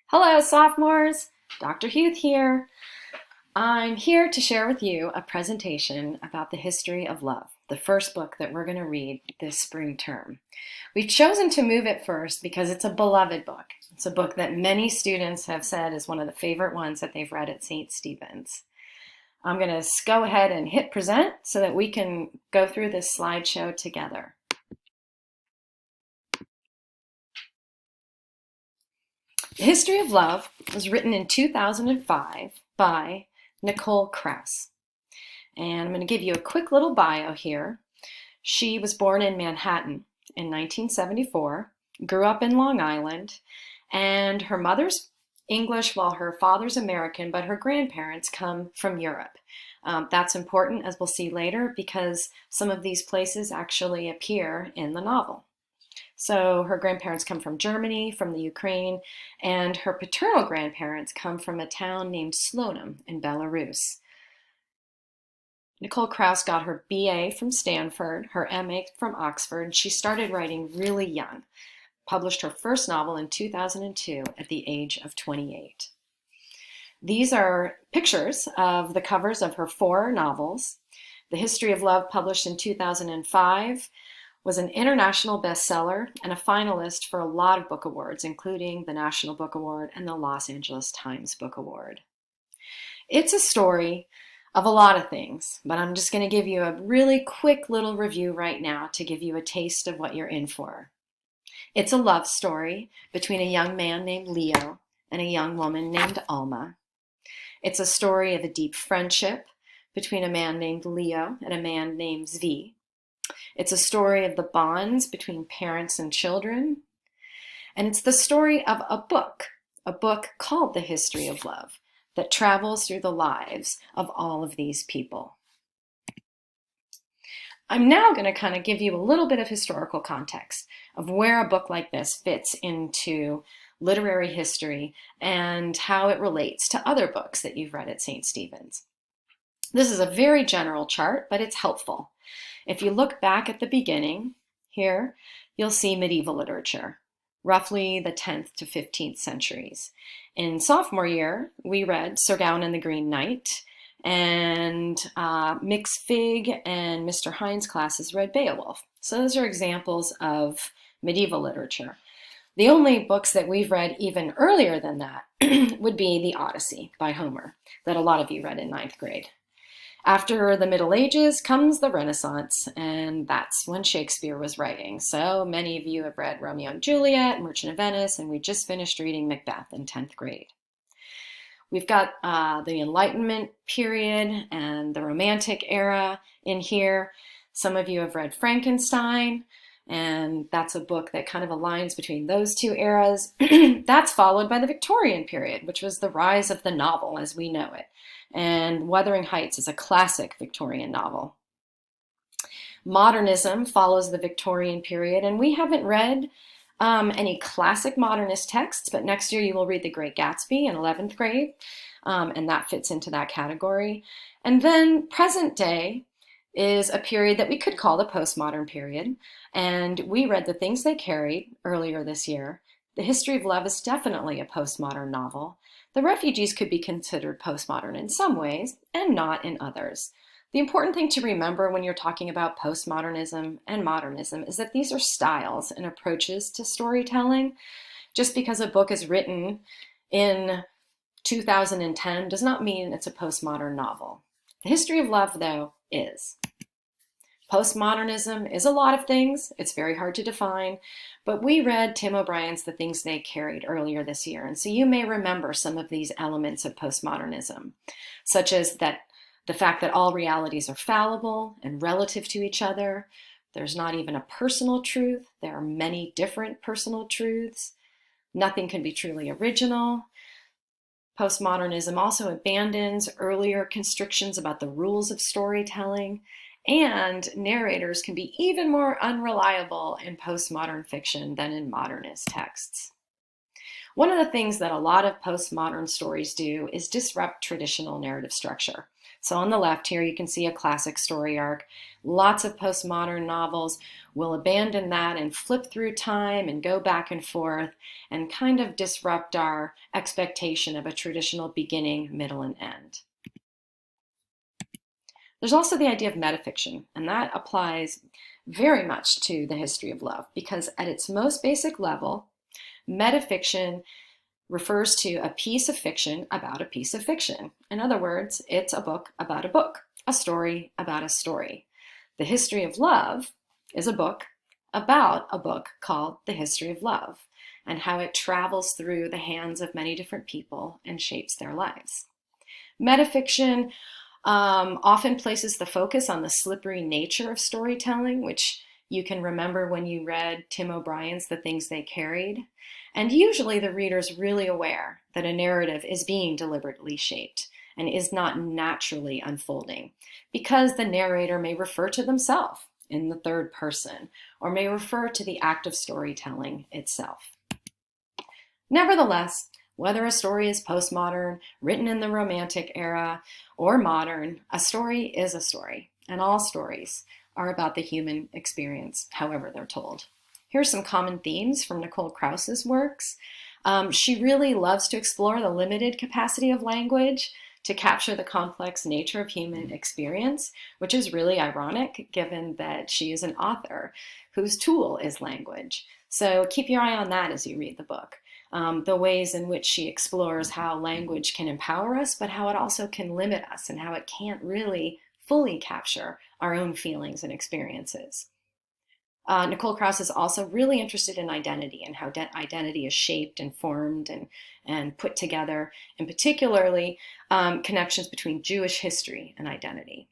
Hello, sophomores. Dr. Huth here. I'm here to share with you a presentation about the history of love, the first book that we're going to read this spring term. We've chosen to move it first because it's a beloved book. It's a book that many students have said is one of the favorite ones that they've read at St. Stephen's. I'm going to go ahead and hit present so that we can go through this slideshow together. The History of Love was written in 2005 by Nicole Krauss. And I'm going to give you a quick little bio here. She was born in Manhattan in 1974, grew up in Long Island, and her mother's English while her father's American, but her grandparents come from Europe. That's important, as we'll see later, because some of these places actually appear in the novel. So her grandparents come from Germany, from the Ukraine, and her paternal grandparents come from a town named Slonim in Belarus. Nicole Krauss got her BA from Stanford, her MA from Oxford. She started writing really young, published her first novel in 2002 at the age of 28. These are pictures of the covers of her 4 novels. The History of Love, published in 2005, was an international bestseller and a finalist for a lot of book awards, including the National Book Award and the Los Angeles Times Book Award. It's a story of a lot of things, but I'm just going to give you a really quick little review right now to give you a taste of what you're in for. It's a love story between a young man named Leo and a young woman named Alma. It's a story of a deep friendship between a man named Leo and a man named Zvi. It's a story of the bonds between parents and children. And it's the story of a book called The History of Love, that travels through the lives of all of these people. I'm now going to kind of give you a little bit of historical context of where a book like this fits into literary history and how it relates to other books that you've read at St. Stephen's. This is a very general chart, but it's helpful. If you look back at the beginning here, you'll see medieval literature, roughly the 10th to 15th centuries. In sophomore year, we read Sir Gawain and the Green Knight, and Mix Fig and Mr. Hines' classes read Beowulf. So those are examples of medieval literature. The only books that we've read even earlier than that would be the Odyssey by Homer, that a lot of you read in 9th grade. After the Middle Ages comes the Renaissance, and that's when Shakespeare was writing. So many of you have read Romeo and Juliet, Merchant of Venice, and we just finished reading Macbeth in 10th grade. We've got the Enlightenment period and the Romantic era in here. Some of you have read Frankenstein, and that's a book that kind of aligns between those two eras. That's followed by the Victorian period, which was the rise of the novel as we know it. And Wuthering Heights is a classic Victorian novel. Modernism follows the Victorian period, and we haven't read any classic modernist texts, but next year you will read The Great Gatsby in 11th grade, and that fits into that category. And then present day is a period that we could call the postmodern period, and we read The Things They Carried earlier this year. The History of Love is definitely a postmodern novel. The Refugees could be considered postmodern in some ways and not in others. The important thing to remember when you're talking about postmodernism and modernism is that these are styles and approaches to storytelling. Just because a book is written in 2010 does not mean it's a postmodern novel. The History of Love, though, is. Postmodernism is a lot of things. It's very hard to define, but we read Tim O'Brien's The Things They Carried earlier this year, and so you may remember some of these elements of postmodernism, such as that the fact that all realities are fallible and relative to each other. There's not even a personal truth. There are many different personal truths. Nothing can be truly original. Postmodernism also abandons earlier constrictions about the rules of storytelling, and narrators can be even more unreliable in postmodern fiction than in modernist texts. One of the things that a lot of postmodern stories do is disrupt traditional narrative structure. So on the left here, you can see a classic story arc. Lots of postmodern novels will abandon that and flip through time and go back and forth and kind of disrupt our expectation of a traditional beginning, middle, and end. There's also the idea of metafiction, and that applies very much to the history of love, because at its most basic level, metafiction refers to a piece of fiction about a piece of fiction. In other words, it's a book about a book, a story about a story. The History of Love is a book about a book called The History of Love, and how it travels through the hands of many different people and shapes their lives. Metafiction often places the focus on the slippery nature of storytelling, which you can remember when you read Tim O'Brien's The Things They Carried. And usually the reader's really aware that a narrative is being deliberately shaped and is not naturally unfolding, because the narrator may refer to themselves in the third person or may refer to the act of storytelling itself. Nevertheless, whether a story is postmodern, written in the Romantic era, or modern, a story is a story, and all stories are about the human experience, however they're told. Here's some common themes from Nicole Krauss's works. She really loves to explore the limited capacity of language to capture the complex nature of human experience, which is really ironic given that she is an author whose tool is language. So keep your eye on that as you read the book. The ways in which she explores how language can empower us, but how it also can limit us and how it can't really fully capture our own feelings and experiences. Nicole Krauss is also really interested in identity and how identity is shaped and formed and put together, and particularly connections between Jewish history and identity.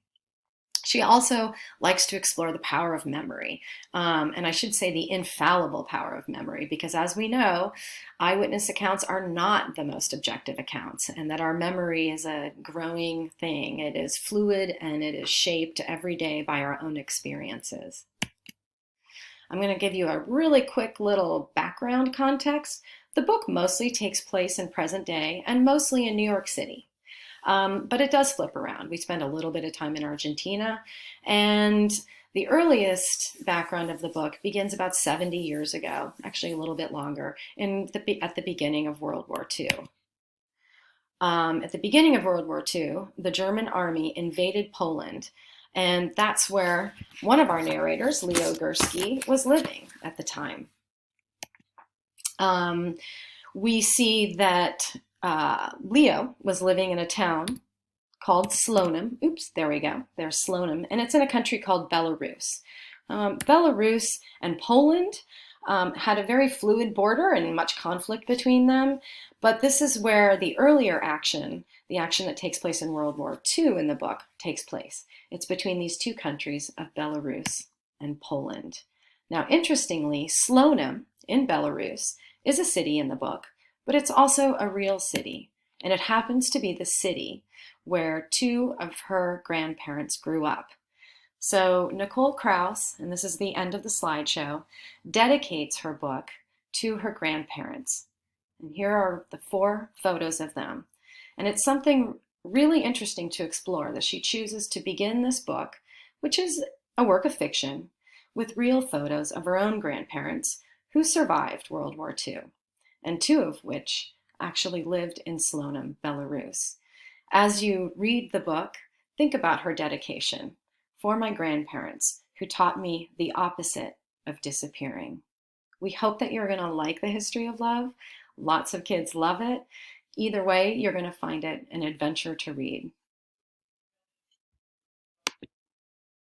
She also likes to explore the power of memory, and I should say the infallible power of memory, because as we know, eyewitness accounts are not the most objective accounts, and that our memory is a growing thing. It is fluid and it is shaped every day by our own experiences. I'm going to give you a really quick little background context. The book mostly takes place in present day and mostly in New York City. But it does flip around. We spend a little bit of time in Argentina, and the earliest background of the book begins about 70 years ago, actually a little bit longer, at the beginning of World War II. At the beginning of World War II, the German army invaded Poland, and that's where one of our narrators, Leo Gursky, was living at the time. We see that Leo was living in a town called Slonim. Oops, there we go. There's Slonim. And it's in a country called Belarus. Belarus and Poland had a very fluid border and much conflict between them. But this is where the earlier action, the action that takes place in World War II in the book, takes place. It's between these two countries of Belarus and Poland. Now, interestingly, Slonim in Belarus is a city in the book, but it's also a real city, and it happens to be the city where two of her grandparents grew up. So Nicole Krauss, and this is the end of the slideshow, dedicates her book to her grandparents. And here are the 4 photos of them. And it's something really interesting to explore that she chooses to begin this book, which is a work of fiction, with real photos of her own grandparents who survived World War II, and 2 of which actually lived in Slonim, Belarus. As you read the book, think about her dedication: for my grandparents who taught me the opposite of disappearing. We hope that you're going to like The History of Love. Lots of kids love it. Either way, you're going to find it an adventure to read.